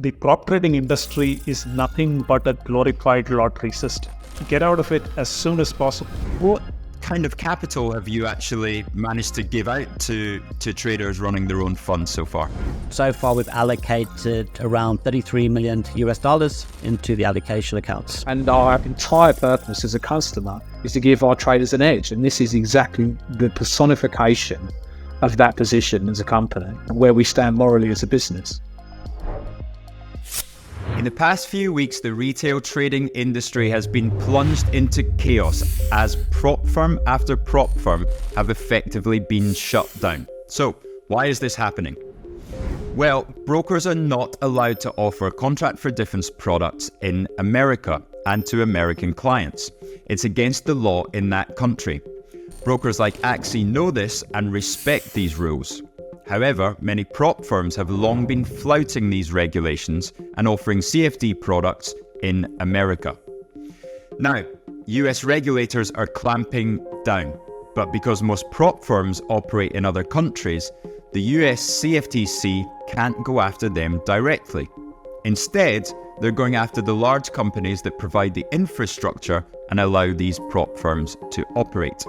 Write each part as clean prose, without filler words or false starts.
The prop trading industry is nothing but a glorified lottery system. Get out of it as soon as possible. What kind of capital have you actually managed to give out to traders running their own funds so far? So far, we've allocated around $33 million into the allocation accounts. And our entire purpose as a customer is to give our traders an edge. And this is exactly the personification of that position as a company and where we stand morally as a business. In the past few weeks, the retail trading industry has been plunged into chaos as prop firm after prop firm have effectively been shut down. So, why is this happening? Well, brokers are not allowed to offer contract for difference products in America and to American clients. It's against the law in that country. Brokers like Axi know this and respect these rules. However, many prop firms have long been flouting these regulations and offering CFD products in America. Now, US regulators are clamping down, but because most prop firms operate in other countries, the US CFTC can't go after them directly. Instead, they're going after the large companies that provide the infrastructure and allow these prop firms to operate.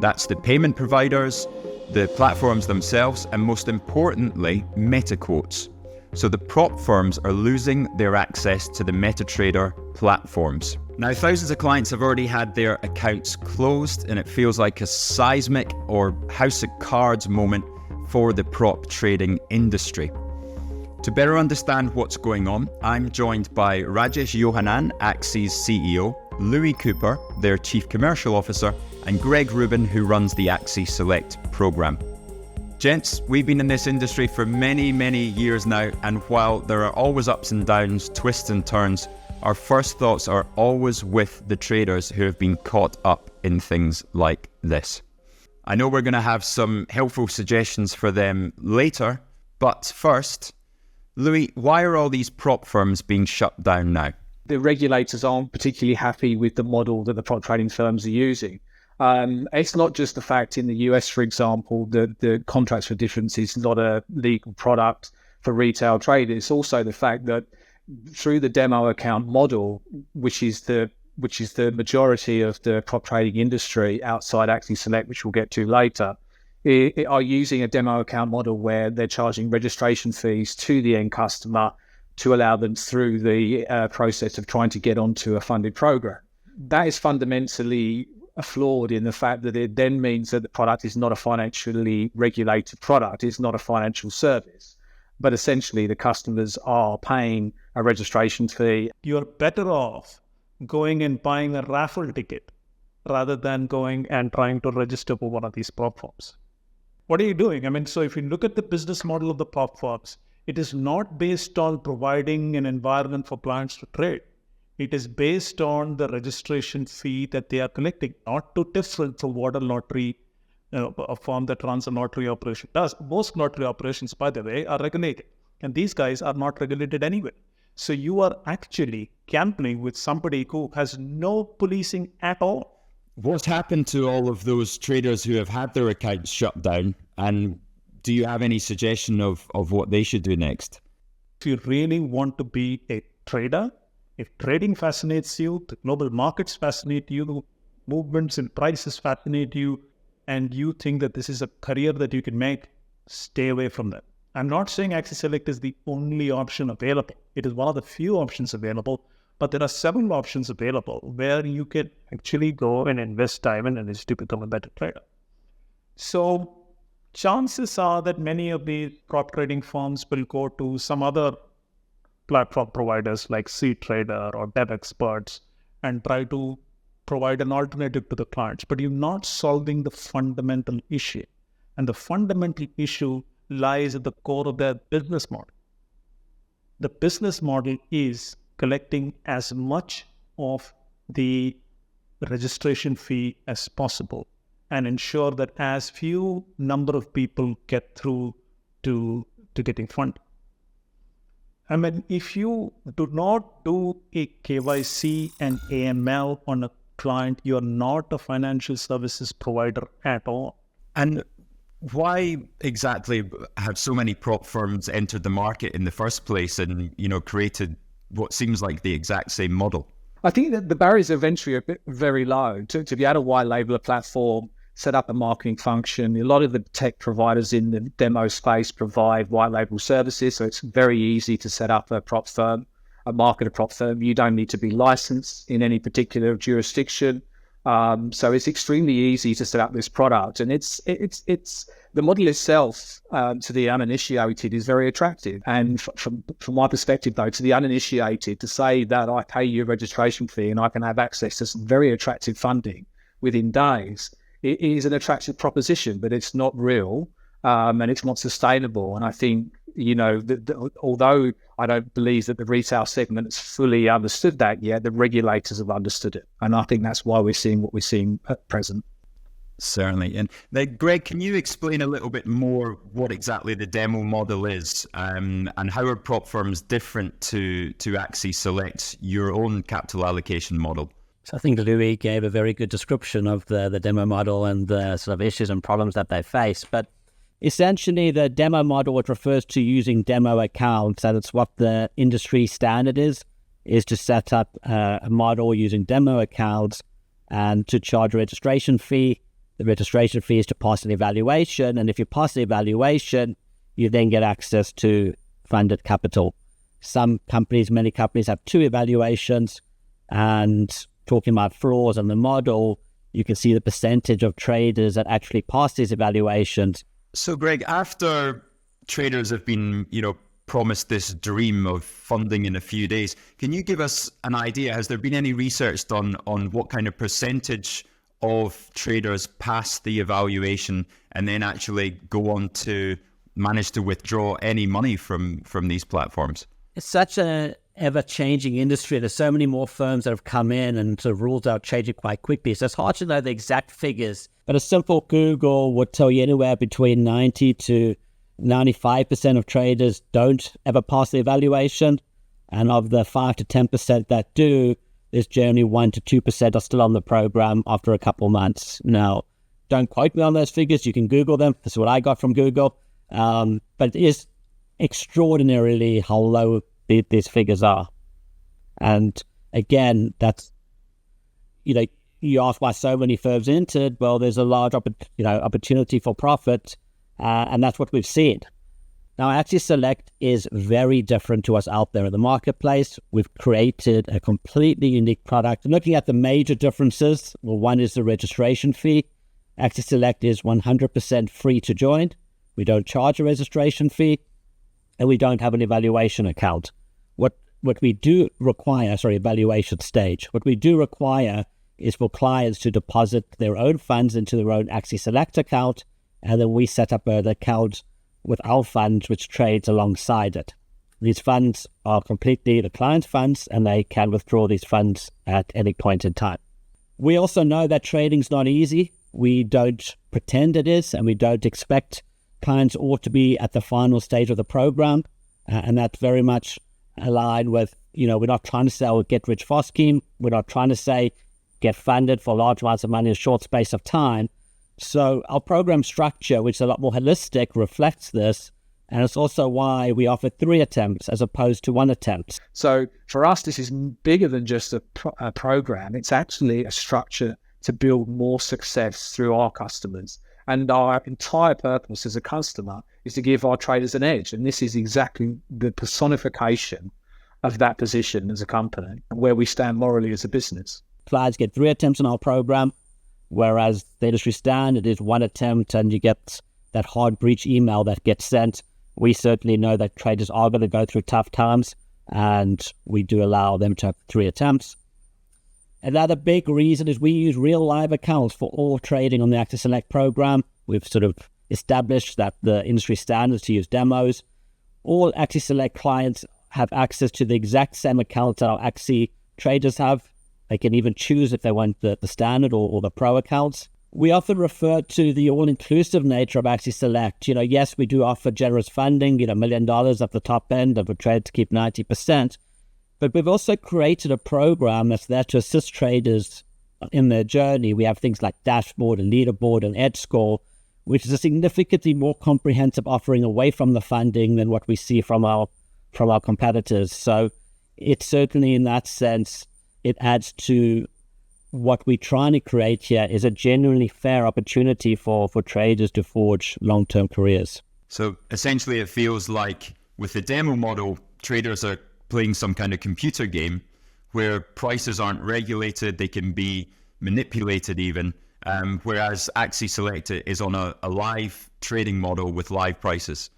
That's the payment providers, the platforms themselves, and most importantly, MetaQuotes. So the prop firms are losing their access to the MetaTrader platforms. Now, thousands of clients have already had their accounts closed, and it feels like a seismic or house of cards moment for the prop trading industry. To better understand what's going on, I'm joined by Rajesh Yohanan, Axi's CEO, Louis Cooper, their Chief Commercial Officer, and Greg Rubin, who runs the Axi Select program. Gents, we've been in this industry for many, many years now, and while there are always ups and downs, twists and turns, our first thoughts are always with the traders who have been caught up in things like this. I know we're going to have some helpful suggestions for them later, but first, Louis, why are all these prop firms being shut down now? The regulators aren't particularly happy with the model that the prop trading firms are using. It's not just the fact in the US, for example, that the contracts for difference is not a legal product for retail trade. It's also the fact that through the demo account model, which is the majority of the prop trading industry outside Axi Select, which we'll get to later, are using a demo account model where they're charging registration fees to the end customer to allow them through the process of trying to get onto a funded program. That is fundamentally flawed in the fact that it then means that the product is not a financially regulated product, it's not a financial service, but essentially the customers are paying a registration fee. You're better off going and buying a raffle ticket rather than going and trying to register for one of these prop firms. What are you doing? So if you look at the business model of the prop firms, it is not based on providing an environment for clients to trade. It is based on the registration fee that they are collecting, not too different from what a lottery, a firm that runs a lottery operation does. Most lottery operations, by the way, are regulated, and these guys are not regulated anyway. So you are actually gambling with somebody who has no policing at all. What's happened to all of those traders who have had their accounts shut down, and do you have any suggestion of what they should do next? If you really want to be a trader, if trading fascinates you, the global markets fascinate you, movements in prices fascinate you, and you think that this is a career that you can make, stay away from that. I'm not saying Axi Select is the only option available. It is one of the few options available, but there are several options available where you can actually go and invest time in and to become a better trader. So chances are that many of the prop trading firms will go to some other platform providers like AxiTrader or Dev Experts and try to provide an alternative to the clients, but you're not solving the fundamental issue. And the fundamental issue lies at the core of their business model. The business model is collecting as much of the registration fee as possible and ensure that as few number of people get through to getting funded. If you do not do a KYC and AML on a client, you're not a financial services provider at all. And why exactly have so many prop firms entered the market in the first place and, created what seems like the exact same model? I think that the barriers of entry are very low. To be able to white label a platform, set up a marketing function. A lot of the tech providers in the demo space provide white label services, so it's very easy to set up a prop firm, a market a prop firm. You don't need to be licensed in any particular jurisdiction. So it's extremely easy to set up this product, and it's the model itself to the uninitiated is very attractive. And from my perspective, though, to the uninitiated, to say that I pay you a registration fee and I can have access to some very attractive funding within days, it is an attractive proposition, but it's not real, and it's not sustainable. And I think, although I don't believe that the retail segment has fully understood that yet, the regulators have understood it. And I think that's why we're seeing what we're seeing at present. Certainly. And then, Greg, can you explain a little bit more what exactly the demo model is, and how are prop firms different to Axi Select, your own capital allocation model? So I think Louis gave a very good description of the demo model and the sort of issues and problems that they face. But essentially, the demo model, which refers to using demo accounts, and it's what the industry standard is to set up a model using demo accounts and to charge a registration fee. The registration fee is to pass an evaluation, and if you pass the evaluation, you then get access to funded capital. Many companies have 2 evaluations, and talking about flaws in the model, you can see the percentage of traders that actually pass these evaluations. So, Greg, after traders have been, promised this dream of funding in a few days, can you give us an idea? Has there been any research done on what kind of percentage of traders pass the evaluation and then actually go on to manage to withdraw any money from these platforms? It's such an ever-changing industry. There's so many more firms that have come in, and sort of rules are changing quite quickly. So it's hard to know the exact figures, but a simple Google would tell you anywhere between 90 to 95% of traders don't ever pass the evaluation. And of the 5 to 10% that do, there's generally 1 to 2% are still on the program after a couple months. Now, don't quote me on those figures. You can Google them. This is what I got from Google. But it is extraordinarily how low these figures are. And again, that's, you ask why so many firms entered. Well, there's a large opportunity for profit, and that's what we've seen. Now, Axi Select is very different to what's out there in the marketplace. We've created a completely unique product. And looking at the major differences, well, one is the registration fee. Axi Select is 100% free to join. We don't charge a registration fee, and we don't have an evaluation account. What we do require, evaluation stage. What we do require is for clients to deposit their own funds into their own Axi Select account, and then we set up an account with our funds, which trades alongside it. These funds are completely the client's funds, and they can withdraw these funds at any point in time. We also know that trading's not easy. We don't pretend it is, and we don't expect clients ought to be at the final stage of the program, and that's very much aligned with, we're not trying to sell a get-rich-fast scheme. We're not trying to say get funded for large amounts of money in a short space of time. So our program structure, which is a lot more holistic, reflects this. And it's also why we offer 3 attempts as opposed to 1 attempt. So for us, this is bigger than just a program. It's actually a structure to build more success through our customers. And our entire purpose as a customer is to give our traders an edge. And this is exactly the personification of that position as a company, where we stand morally as a business. Clients get 3 attempts on our program, whereas the industry standard is 1 attempt, and you get that hard breach email that gets sent. We certainly know that traders are going to go through tough times, and we do allow them to have 3 attempts. Another big reason is we use real live accounts for all trading on the Axi Select program. We've sort of established that the industry standards to use demos. All Axi Select clients have access to the exact same accounts that our Axi traders have. They can even choose if they want the standard or the pro accounts. We often refer to the all-inclusive nature of Axi Select. Yes, we do offer generous funding, $1 million at the top end of a trade to keep 90%. But we've also created a program that's there to assist traders in their journey. We have things like dashboard and leaderboard and edge score, which is a significantly more comprehensive offering away from the funding than what we see from our competitors. So it certainly, in that sense, it adds to what we're trying to create here is a genuinely fair opportunity for traders to forge long-term careers. So essentially it feels like with the demo model, traders are playing some kind of computer game where prices aren't regulated, they can be manipulated even, whereas Axi Select is on a live trading model with live prices.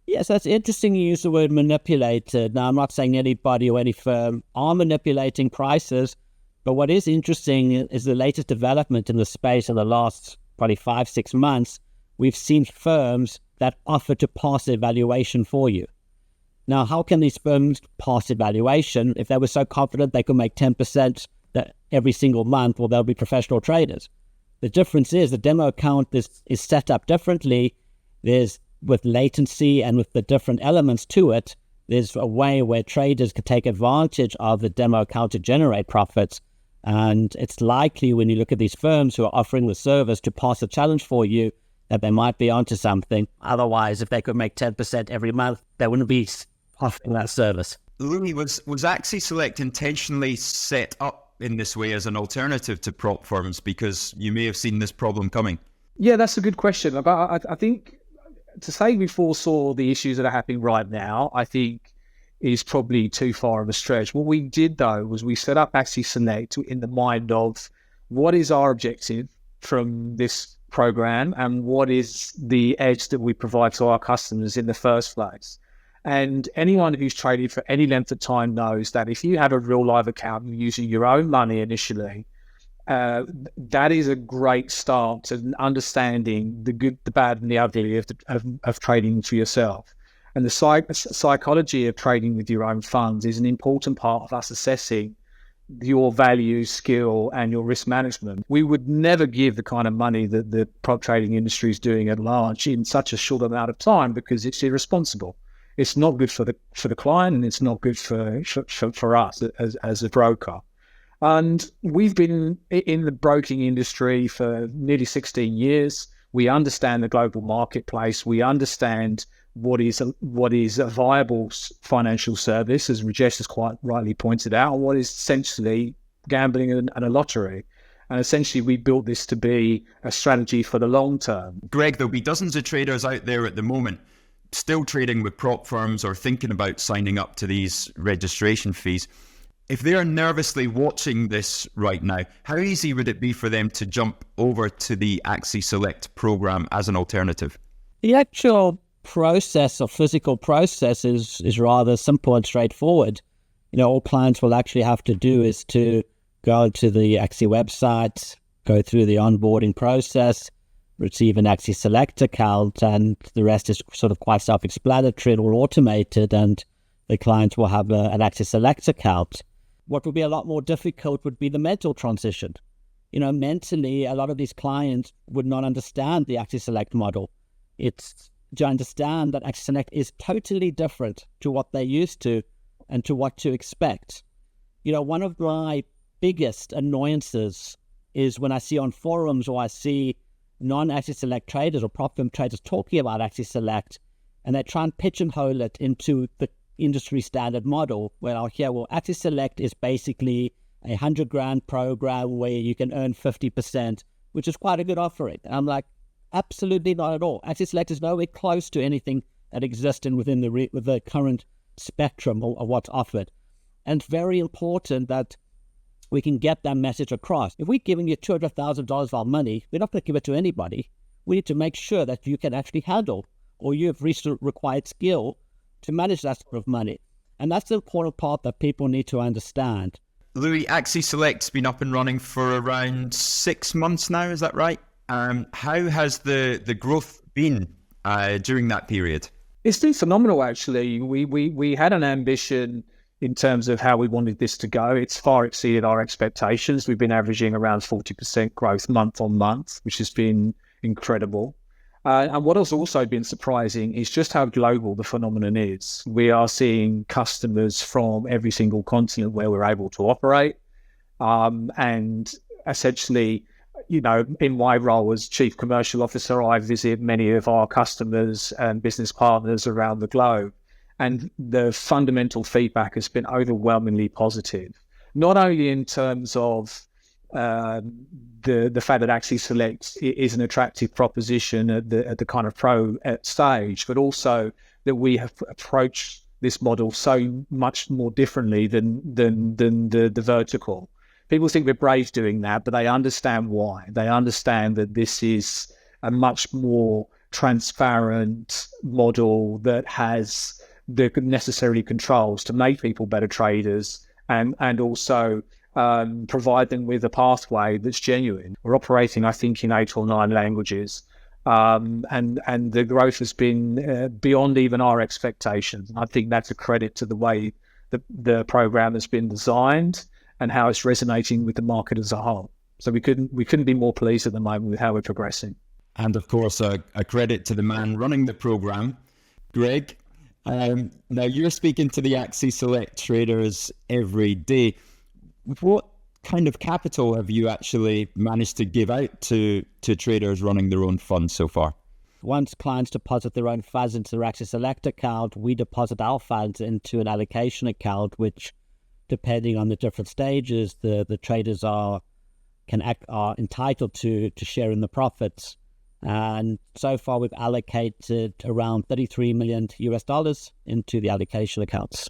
Yes, that's interesting you use the word manipulated. Now, I'm not saying anybody or any firm are manipulating prices, but what is interesting is the latest development in the space in the last probably 5-6 months. We've seen firms that offer to pass their valuation for you. Now, how can these firms pass their valuation if they were so confident they could make 10% every single month? Well, they'll be professional traders. The difference is the demo account is set up differently. There's, with latency and with the different elements to it, there's a way where traders can take advantage of the demo account to generate profits. And it's likely when you look at these firms who are offering the service to pass a challenge for you that they might be onto something. Otherwise, if they could make 10% every month, they wouldn't be offering that service. Louis, was Axi Select intentionally set up in this way as an alternative to prop firms because you may have seen this problem coming? Yeah, that's a good question. But I think to say we foresaw the issues that are happening right now, I think is probably too far of a stretch. What we did, though, was we set up Axi Select in the mind of what is our objective from this program and what is the edge that we provide to our customers in the first place. And anyone who's traded for any length of time knows that if you have a real live account using your own money initially, that is a great start to understanding the good, the bad, and the ugly of trading for yourself. And the psychology of trading with your own funds is an important part of us assessing your value, skill, and your risk management. We would never give the kind of money that the prop trading industry is doing at large in such a short amount of time because it's irresponsible. It's not good for the client, and it's not good for us as a broker. And we've been in the broking industry for nearly 16 years. We understand the global marketplace. We understand what is a viable financial service, as Rajesh has quite rightly pointed out, and what is essentially gambling and a lottery. And essentially, we built this to be a strategy for the long term. Greg, there'll be dozens of traders out there at the moment still trading with prop firms or thinking about signing up to these registration fees. If they are nervously watching this right now, how easy would it be for them to jump over to the Axi Select program as an alternative? The actual process or physical process is rather simple and straightforward. All clients will actually have to do is to go to the Axi website, go through the onboarding process, receive an Axi Select account, and the rest is sort of quite self-explanatory and all automated, and the clients will have an Axi Select account. What would be a lot more difficult would be the mental transition. Mentally, a lot of these clients would not understand the Axi Select model. It's to understand that Axi Select is totally different to what they're used to and to what to expect. One of my biggest annoyances is when I see on forums or I see non-Axi Select traders or prop firm traders talking about Axi Select, and they try and pigeonhole it into the industry standard model where I'll hear, well, Axi Select is basically a 100 grand program where you can earn 50%, which is quite a good offering. And I'm like, absolutely not at all. Axi Select is nowhere close to anything that exists within the current spectrum of what's offered. And it's very important that we can get that message across. If we're giving you $200,000 of our money, we're not going to give it to anybody. We need to make sure that you can actually handle, or you have reached the required skill to manage that sort of money. And that's the important part that people need to understand. Louis, Axi Select's been up and running for around 6 months now, is that right? How has the growth been during that period? It's been phenomenal, actually. We had an ambition in terms of how we wanted this to go. It's far exceeded our expectations. We've been averaging around 40% growth month on month, which has been incredible. And what has also been surprising is just how global the phenomenon is. We are seeing customers from every single continent where we're able to operate. And essentially, in my role as Chief Commercial Officer, I visit many of our customers and business partners around the globe. And the fundamental feedback has been overwhelmingly positive, not only in terms of the fact that Axi Select is an attractive proposition at the kind of pro stage, but also that we have approached this model so much more differently than the vertical. People think we're brave doing that, but they understand why. They understand that this is a much more transparent model that has the necessary controls to make people better traders and also provide them with a pathway that's genuine. We're operating, I think, in 8 or 9 languages, and the growth has been beyond even our expectations. And I think that's a credit to the way the program has been designed and how it's resonating with the market as a whole. So we couldn't be more pleased at the moment with how we're progressing. And of course, a credit to the man running the program, Greg. Now you're speaking to the Axi Select traders every day. What kind of capital have you actually managed to give out to traders running their own funds so far? Once clients deposit their own funds into their Axi Select account, we deposit our funds into an allocation account, which, depending on the different stages, the traders are entitled to share in the profits. And so far, we've allocated around $33 million into the allocation accounts.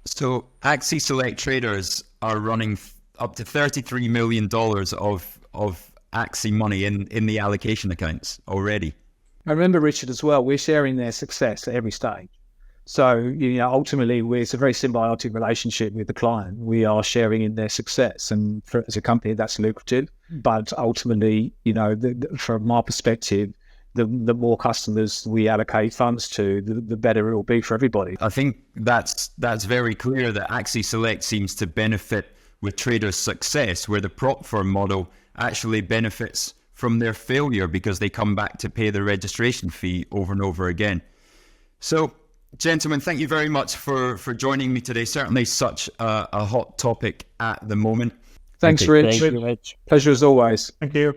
So Axi Select traders are running up to $33 million of Axi money in the allocation accounts already. I remember, Richard, as well, we're sharing their success at every stage. So, ultimately, it's a very symbiotic relationship with the client. We are sharing in their success. And as a company, that's lucrative. But ultimately, from our perspective, the more customers we allocate funds to, the better it will be for everybody. I think that's very clear that Axi Select seems to benefit with traders' success, where the prop firm model actually benefits from their failure because they come back to pay the registration fee over and over again. So, gentlemen, thank you very much for joining me today. Certainly such a hot topic at the moment. Thanks, Rich. Thank you, Rich. Pleasure as always. Thank you.